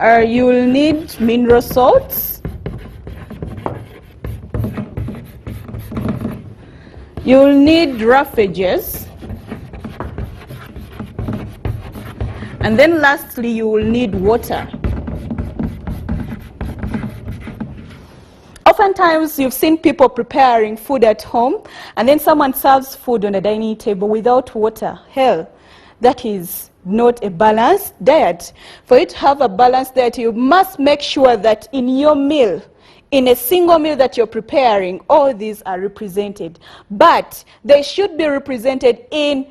You will need mineral salts. You will need roughages. And then lastly, you will need water. Oftentimes, you've seen people preparing food at home, and then someone serves food on a dining table without water. Hell, that is not a balanced diet. For you to have a balanced diet, you must make sure that in your meal, in a single meal that you're preparing, all these are represented. But they should be represented in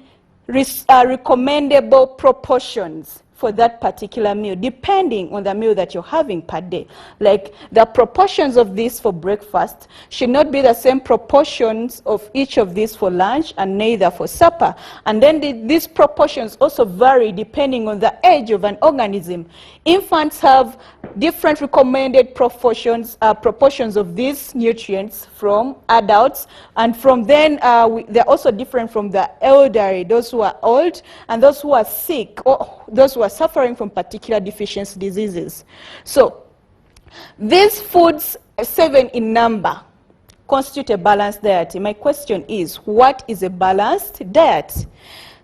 recommendable proportions for that particular meal, depending on the meal that you're having per day. Like the proportions of this for breakfast should not be the same proportions of each of these for lunch and neither for supper. And then these proportions also vary depending on the age of an organism. Infants have different recommended proportions of these nutrients from adults, and from then they're also different from the elderly, those who are old and those who are sick or those who are suffering from particular deficiency diseases. So these foods, 7 in number, constitute a balanced diet. My question is, what is a balanced diet?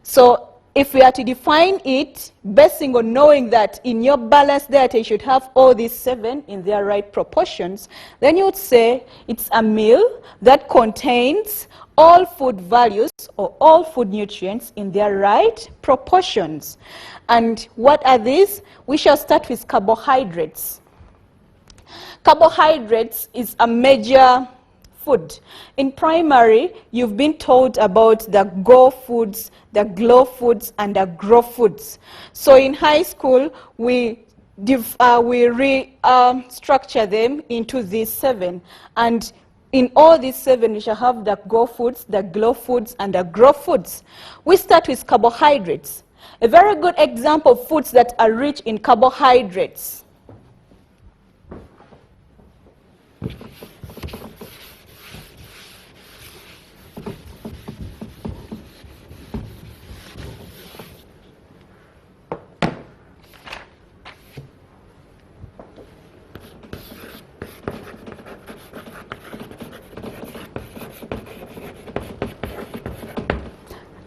So if we are to define it, basing on knowing that in your balanced diet you should have all these 7 in their right proportions, then you would say it's a meal that contains all food values or all food nutrients in their right proportions. And what are these? We shall start with carbohydrates. Carbohydrates is a major food. In primary, you've been taught about the go foods, the glow foods, and the grow foods. So in high school, we structure them into these 7. And in all these 7, we shall have the go foods, the glow foods, and the grow foods. We start with carbohydrates. A very good example of foods that are rich in carbohydrates.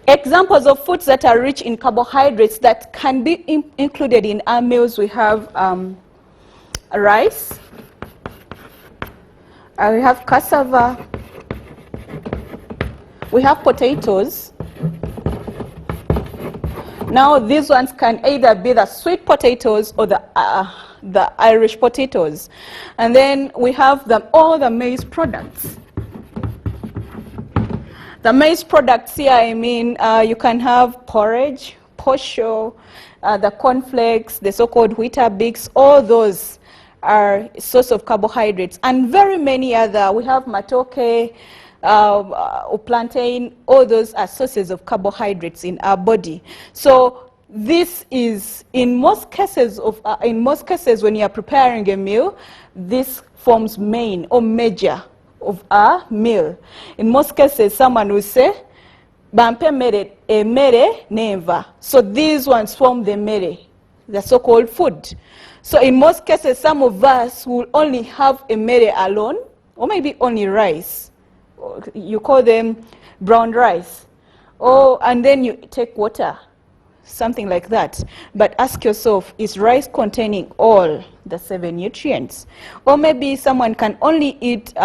Examples of foods that are rich in carbohydrates that can be included in our meals, we have rice, we have cassava, we have potatoes. Now these ones can either be the sweet potatoes or the Irish potatoes. And then we have all the maize products. The maize products here, I mean, you can have porridge, posho, the cornflakes, the so-called Weetabix, all those are a source of carbohydrates. And very many other, we have matoke, plantain, all those are sources of carbohydrates in our body. So this is, in most cases when you are preparing a meal, this forms main or major of our meal. In most cases, someone will say, "Bampe mere, e mere neva." So these ones form the mere, the so-called food. So in most cases, some of us will only have a mere alone, or maybe only rice. You call them brown rice. And then you take water, something like that. But ask yourself, is rice containing all the 7 nutrients? Or maybe someone can only eat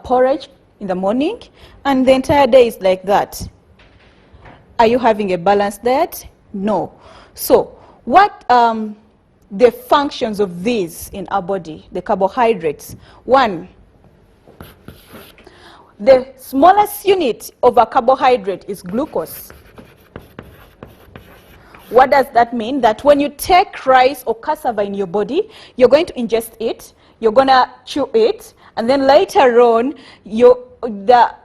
porridge in the morning, and the entire day is like that. Are you having a balanced diet? No. So what the functions of these in our body, the carbohydrates? 1, the smallest unit of a carbohydrate is glucose. What does that mean? That when you take rice or cassava in your body, you're going to ingest it, you're going to chew it, and then later on, the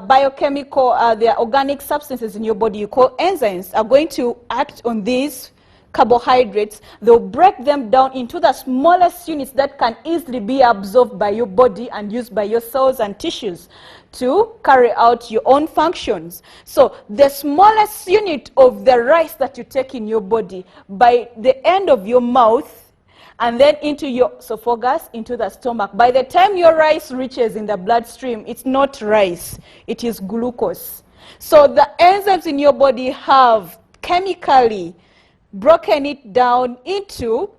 biochemical, the organic substances in your body you call enzymes are going to act on these carbohydrates, they'll break them down into the smallest units that can easily be absorbed by your body and used by your cells and tissues to carry out your own functions. So the smallest unit of the rice that you take in your body, by the end of your mouth, and then into your esophagus, into the stomach. By the time your rice reaches in the bloodstream, it's not rice, it is glucose. So the enzymes in your body have chemically broken it down into,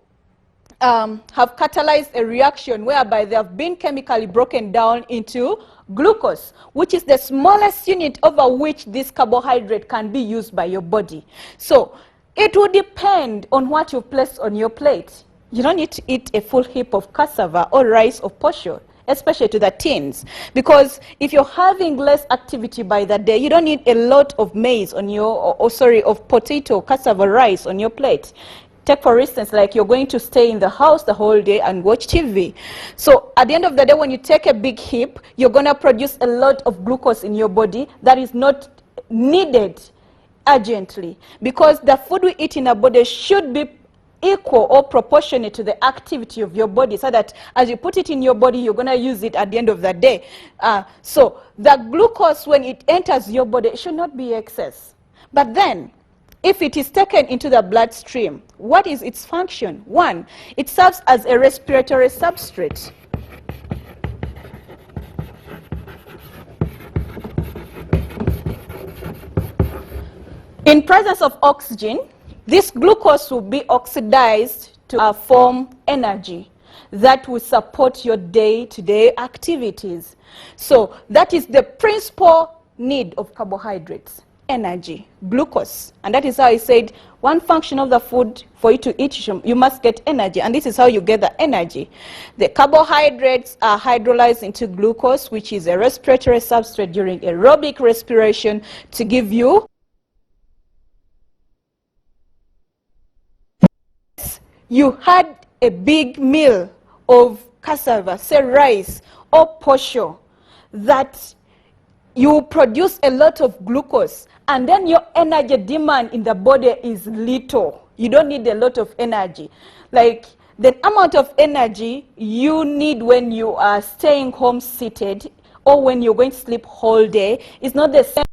have catalyzed a reaction whereby they have been chemically broken down into glucose, which is the smallest unit over which this carbohydrate can be used by your body. So it will depend on what you place on your plate. You don't need to eat a full heap of cassava or rice or posho, especially to the teens, because if you're having less activity by the day, you don't need a lot of maize on your, of potato, cassava, rice on your plate. Take, for instance, like you're going to stay in the house the whole day and watch TV. So at the end of the day, when you take a big heap, you're going to produce a lot of glucose in your body that is not needed urgently, because the food we eat in our body should be equal or proportionate to the activity of your body, so that as you put it in your body, you're going to use it at the end of the day. So the glucose, when it enters your body, it should not be excess. But then, if it is taken into the bloodstream, what is its function? One, it serves as a respiratory substrate. In presence of oxygen, this glucose will be oxidized to form energy that will support your day-to-day activities. So that is the principal need of carbohydrates, energy, glucose. And that is how I said one function of the food, for you to eat, you must get energy. And this is how you get the energy. The carbohydrates are hydrolyzed into glucose, which is a respiratory substrate during aerobic respiration, to give you you had a big meal of cassava, say rice or posho, that you produce a lot of glucose, and then your energy demand in the body is little. You don't need a lot of energy. Like the amount of energy you need when you are staying home seated or when you're going to sleep whole day is not the same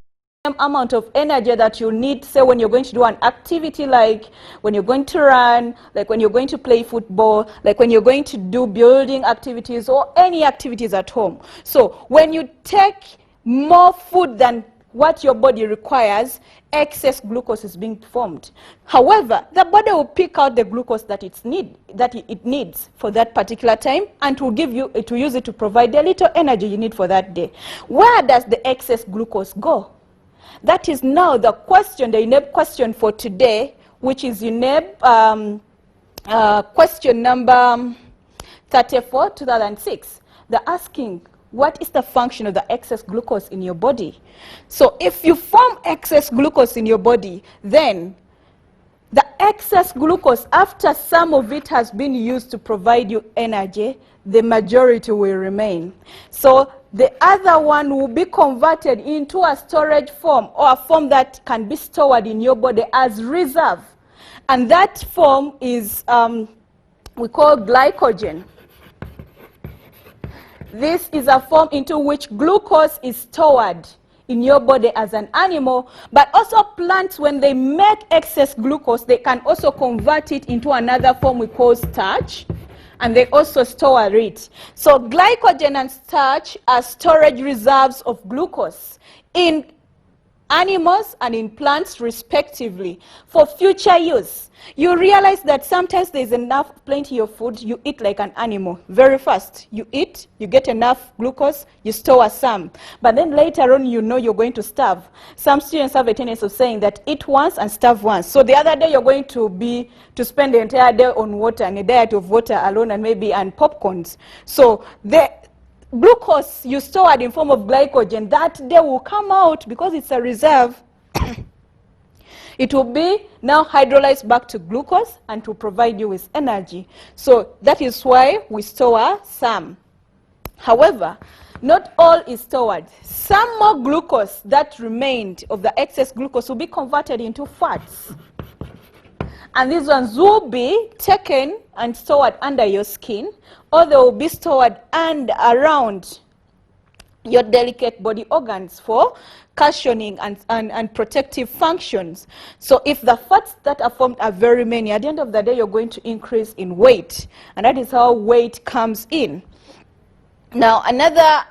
amount of energy that you need, say, when you're going to do an activity, like when you're going to run, like when you're going to play football, like when you're going to do building activities or any activities at home. So when you take more food than what your body requires, excess glucose is being formed. However, the body will pick out the glucose that it needs for that particular time, and it will use it to provide the little energy you need for that day. Where does the excess glucose go? That is now the question, the UNEB question for today, which is UNEB question number 34, 2006. They're asking, what is the function of the excess glucose in your body? So if you form excess glucose in your body, then the excess glucose, after some of it has been used to provide you energy, the majority will remain. So the other one will be converted into a storage form, or a form that can be stored in your body as reserve. And that form is, we call glycogen. This is a form into which glucose is stored in your body as an animal, but also plants, when they make excess glucose, they can also convert it into another form we call starch, and they also store it. So glycogen and starch are storage reserves of glucose in animals and in plants respectively for future use. You realize that sometimes there's plenty of food, you eat like an animal very fast. You eat, you get enough glucose, you store some. But then later on, you know you're going to starve. Some students have a tendency of saying that eat once and starve once. So the other day you're going to spend the entire day on water, and a diet of water alone, and maybe and popcorns. So the glucose you stored in form of glycogen, that day will come out because it's a reserve. It will be now hydrolyzed back to glucose and to provide you with energy. So that is why we store some. However, not all is stored. Some more glucose that remained of the excess glucose will be converted into fats. And these ones will be taken and stored under your skin, or they will be stored and around your delicate body organs for cushioning and protective functions. So if the fats that are formed are very many, at the end of the day, you're going to increase in weight. And that is how weight comes in. Now, another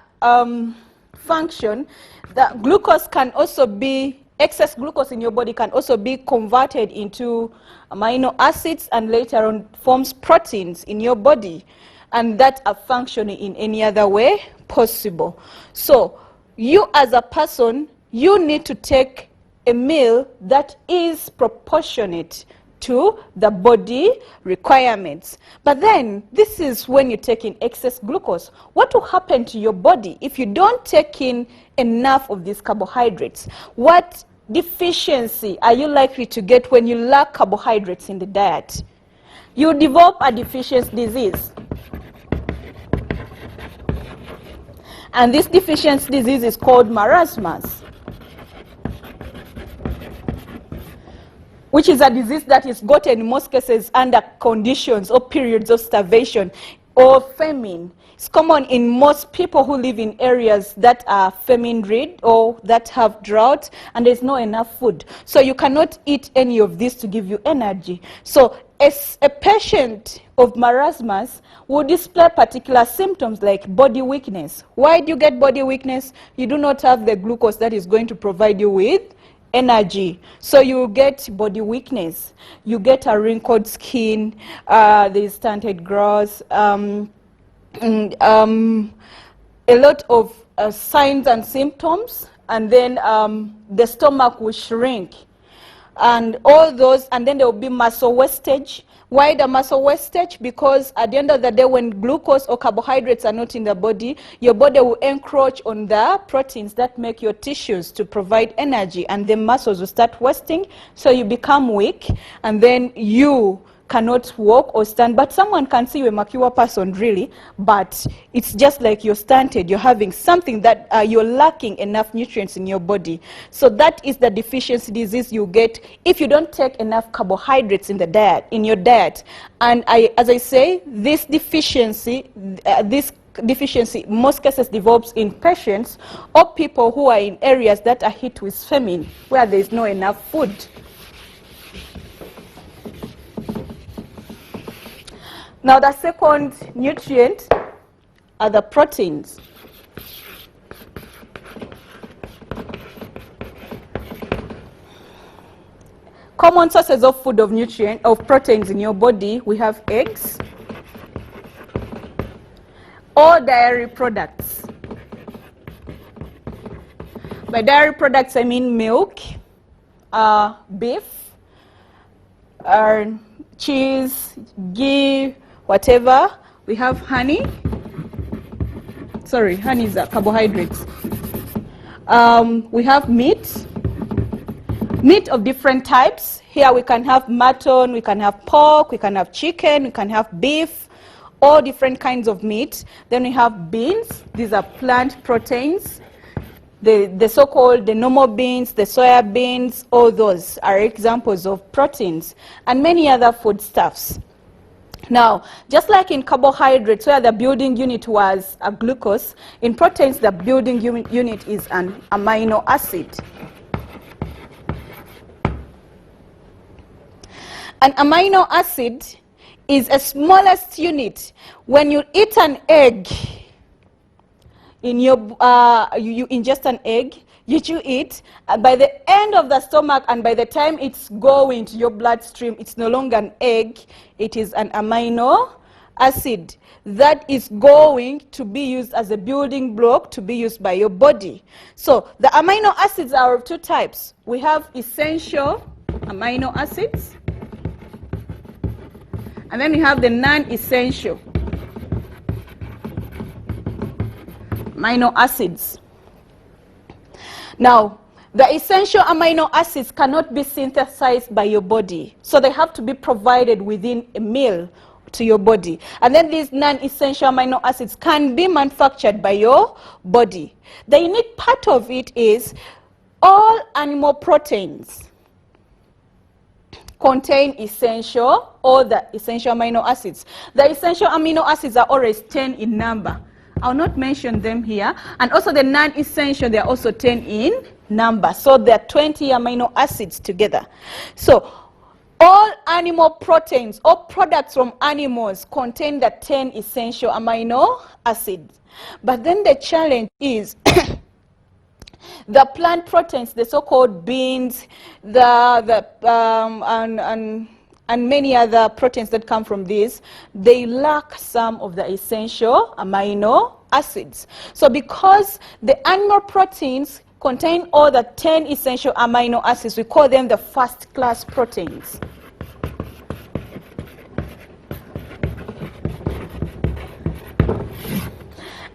function, the glucose can also be, excess glucose in your body can also be converted into amino acids and later on forms proteins in your body. And that are functioning in any other way possible. So you as a person, you need to take a meal that is proportionate to the body requirements. But then this is when you take in excess glucose. What will happen to your body if you don't take in enough of these carbohydrates? What deficiency are you likely to get when you lack carbohydrates in the diet? You develop a deficiency disease. And this deficiency disease is called marasmus, which is a disease that is gotten in most cases under conditions or periods of starvation or famine. It's common in most people who live in areas that are famine-ridden or that have drought and there's not enough food. So you cannot eat any of this to give you energy. So as a patient of marasmus will display particular symptoms like body weakness. Why do you get body weakness? You do not have the glucose that is going to provide you with energy. So you get body weakness. You get a wrinkled skin, there's stunted growth, a lot of signs and symptoms, and then the stomach will shrink. And all those, and then there will be muscle wastage. Why the muscle wastage? Because at the end of the day, when glucose or carbohydrates are not in the body, your body will encroach on the proteins that make your tissues to provide energy, and the muscles will start wasting, so you become weak, and then you cannot walk or stand. But someone can see you're a mature person, really, but it's just like you're stunted. You're having something that you're lacking enough nutrients in your body. So that is the deficiency disease you get if you don't take enough carbohydrates in the diet, in your diet. And as I say, this deficiency, in most cases develops in patients or people who are in areas that are hit with famine, where there is not enough food. Now, the second nutrient are the proteins. Common sources of food of proteins in your body, we have eggs or dairy products. By dairy products, I mean milk, beef, cheese, ghee, whatever. We have honey. Sorry, honey is a carbohydrate. We have meat. Meat of different types. Here we can have mutton, we can have pork, we can have chicken, we can have beef, all different kinds of meat. Then we have beans. These are plant proteins. The so-called the normal beans, the soya beans, all those are examples of proteins, and many other foodstuffs. Now, just like in carbohydrates, where the building unit was a glucose, in proteins the building unit is an amino acid. An amino acid is a smallest unit. When you eat an egg, in your you ingest an egg, you chew it, and by the end of the stomach and by the time it's going to your bloodstream, it's no longer an egg, it is an amino acid that is going to be used as a building block to be used by your body. So the amino acids are of two types. We have essential amino acids, and then we have the non-essential amino acids. Now, the essential amino acids cannot be synthesized by your body, so they have to be provided within a meal to your body. And then these non-essential amino acids can be manufactured by your body. The unique part of it is all animal proteins contain all the essential amino acids. The essential amino acids are always 10 in number. I'll not mention them here. And also the non-essential, they are also 10 in number. So there are 20 amino acids together. So all animal proteins or products from animals contain the 10 essential amino acids. But then the challenge is the plant proteins, the so-called beans, and many other proteins that come from these, they lack some of the essential amino acids. So because the animal proteins contain all the 10 essential amino acids, we call them the first-class proteins.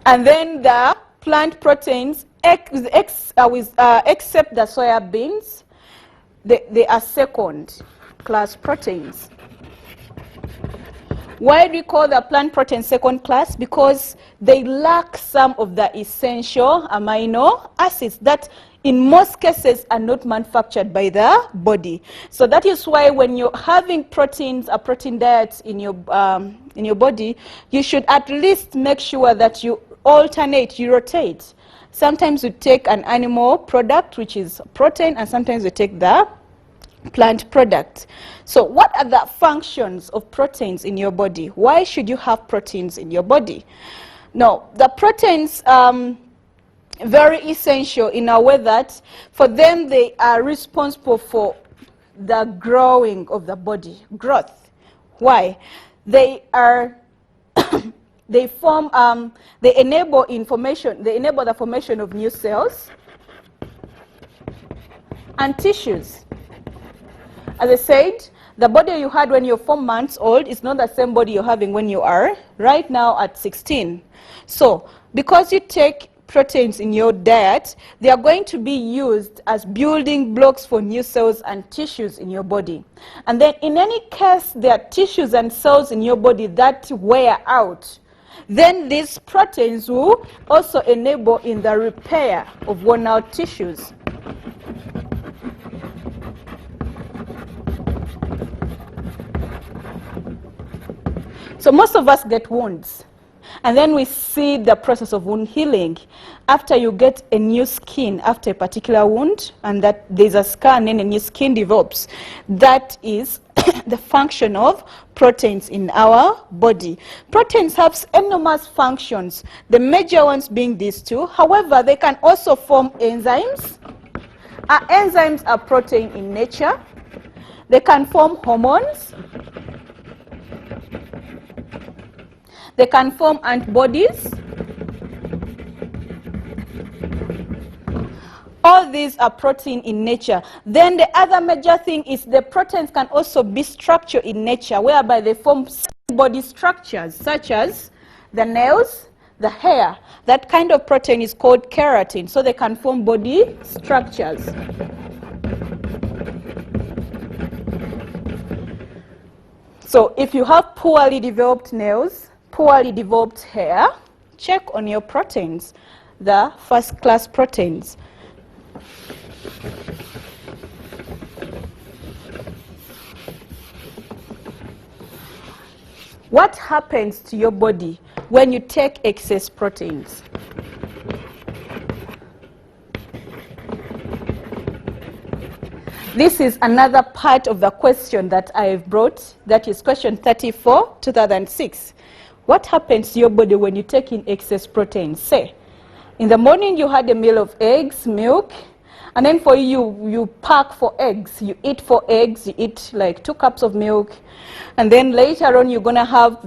And then the plant proteins, except the soya beans, they are second-class proteins. Why do we call the plant protein second class? Because they lack some of the essential amino acids that in most cases are not manufactured by the body. So that is why when you're having proteins, a protein diet in your body, you should at least make sure that you alternate, you rotate. Sometimes you take an animal product, which is protein, and sometimes you take the plant product. So what are the functions of proteins in your body? Why should you have proteins in your body? Now, the proteins very essential in a way that for them they are responsible for the growing of the body, growth. Why? They are they form they enable the formation of new cells and tissues. As I said, the body you had when you're 4 months old is not the same body you're having when you are right now at 16. So, because you take proteins in your diet, they are going to be used as building blocks for new cells and tissues in your body. And then in any case, there are tissues and cells in your body that wear out. Then these proteins will also enable in the repair of worn out tissues. So most of us get wounds, and then we see the process of wound healing. After you get a new skin after a particular wound, and that there's a scar and then a new skin develops, that is the function of proteins in our body. Proteins have enormous functions, the major ones being these two. However, they can also form enzymes. Enzymes are protein in nature. They can form hormones. They can form antibodies. All these are protein in nature. Then the other major thing is the proteins can also be structure in nature, whereby they form body structures, such as the nails, the hair. That kind of protein is called keratin, so they can form body structures. So if you have poorly developed nails, poorly developed hair, check on your proteins, the first-class proteins. What happens to your body when you take excess proteins? This is another part of the question that I've brought, that is question 34, 2006. What happens to your body when you take in excess proteins? Say, in the morning you had a meal of eggs, milk, and then for you pack for eggs. You eat 4 eggs, you eat like 2 cups of milk, and then later on you're going to have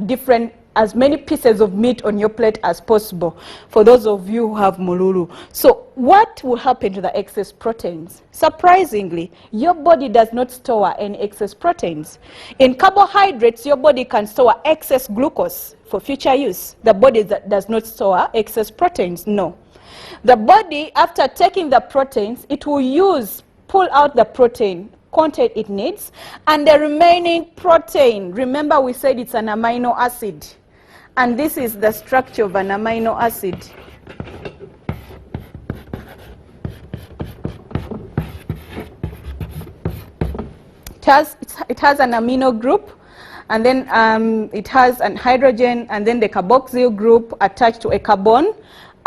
as many pieces of meat on your plate as possible, for those of you who have mululu. So what will happen to the excess proteins? Surprisingly, your body does not store any excess proteins. In carbohydrates, your body can store excess glucose for future use. The body does not store excess proteins, no. The body, after taking the proteins, it will pull out the protein content it needs, and the remaining protein, remember we said it's an amino acid, and this is the structure of an amino acid. it has an amino group, and then it has an hydrogen, and then the carboxyl group attached to a carbon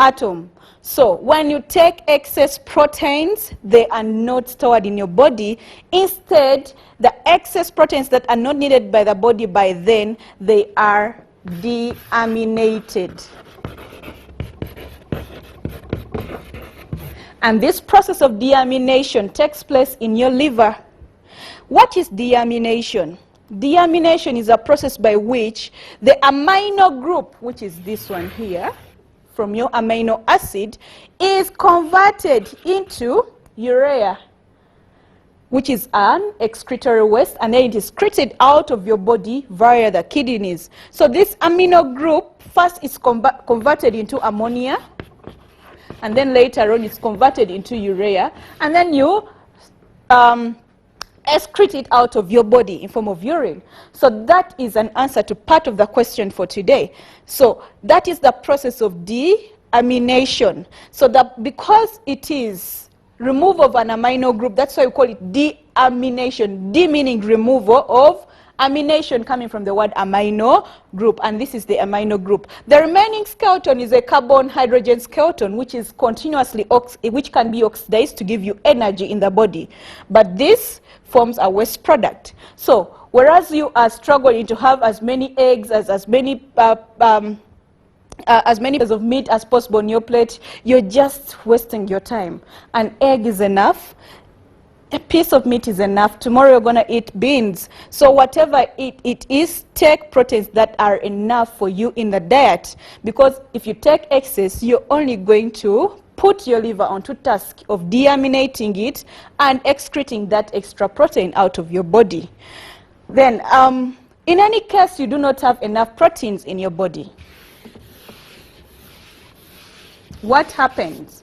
atom. So when you take excess proteins, they are not stored in your body. Instead, the excess proteins that are not needed by the body by then, they are deaminated. And this process of deamination takes place in your liver. What is deamination? Deamination is a process by which the amino group, which is this one here, from your amino acid, is converted into urea, which is an excretory waste, and then it is excreted out of your body via the kidneys. So this amino group first is converted into ammonia, and then later on it's converted into urea, and then you excrete it out of your body in form of urine. So that is an answer to part of the question for today. So that is the process of deamination. So that because it is removal of an amino group, that's why we call it deamination. De meaning removal of, amination coming from the word amino group, and this is the amino group. The remaining skeleton is a carbon hydrogen skeleton, which is continuously which can be oxidized to give you energy in the body. But this forms a waste product. So whereas you are struggling to have as many eggs as many pieces of meat as possible on your plate, you're just wasting your time. An egg is enough. A piece of meat is enough. Tomorrow you're going to eat beans. So whatever it is, take proteins that are enough for you in the diet. Because if you take excess, you're only going to put your liver onto task of deaminating it and excreting that extra protein out of your body. Then, in any case, you do not have enough proteins in your body. What happens?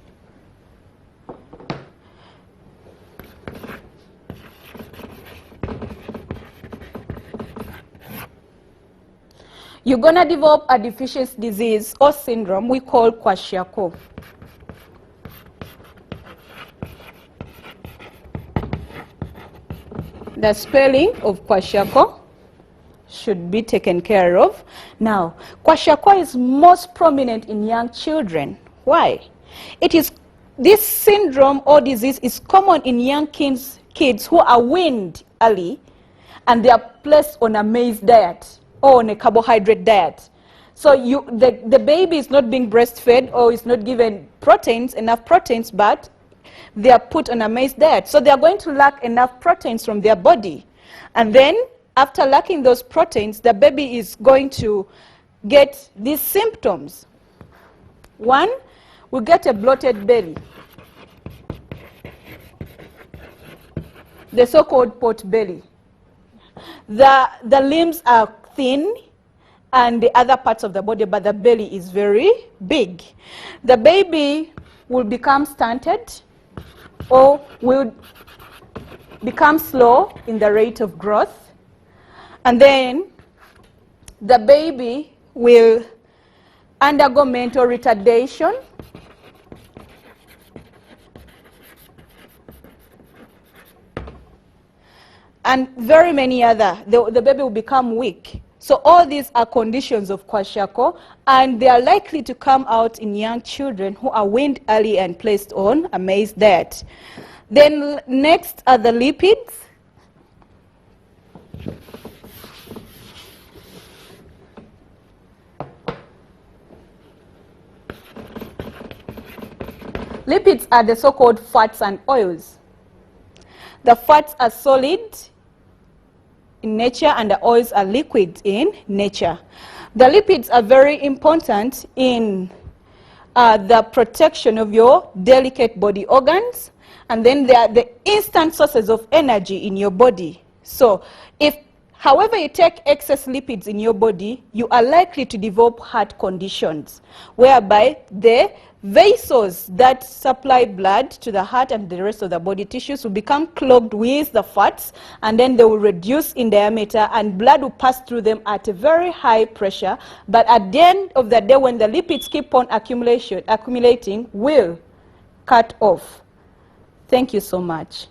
You're going to develop a deficiency disease or syndrome we call kwashiorkor. The spelling of kwashiorkor should be taken care of. Now, kwashiorkor is most prominent in young children. Why? This syndrome or disease is common in young kids who are weaned early and they are placed on a maize diet or on a carbohydrate diet. So the baby is not being breastfed or is not given enough proteins, but they are put on a maize diet. So they are going to lack enough proteins from their body. And then after lacking those proteins, the baby is going to get these symptoms. One, we get a bloated belly, the so-called pot belly. The limbs are thin and the other parts of the body, but the belly is very big. The baby will become stunted or will become slow in the rate of growth. And then the baby will undergo mental retardation, and very many other. The baby will become weak. So all these are conditions of kwashiorkor, and they are likely to come out in young children who are weaned early and placed on a maize diet. Then next are the lipids. Lipids are the so-called fats and oils. The fats are solid in nature and the oils are liquid in nature. The lipids are very important in the protection of your delicate body organs, and then they are the instant sources of energy in your body. So however you take excess lipids in your body, you are likely to develop heart conditions, whereby the vessels that supply blood to the heart and the rest of the body tissues will become clogged with the fats, and then they will reduce in diameter and blood will pass through them at a very high pressure. But at the end of the day, when the lipids keep on accumulating, will cut off. Thank you so much.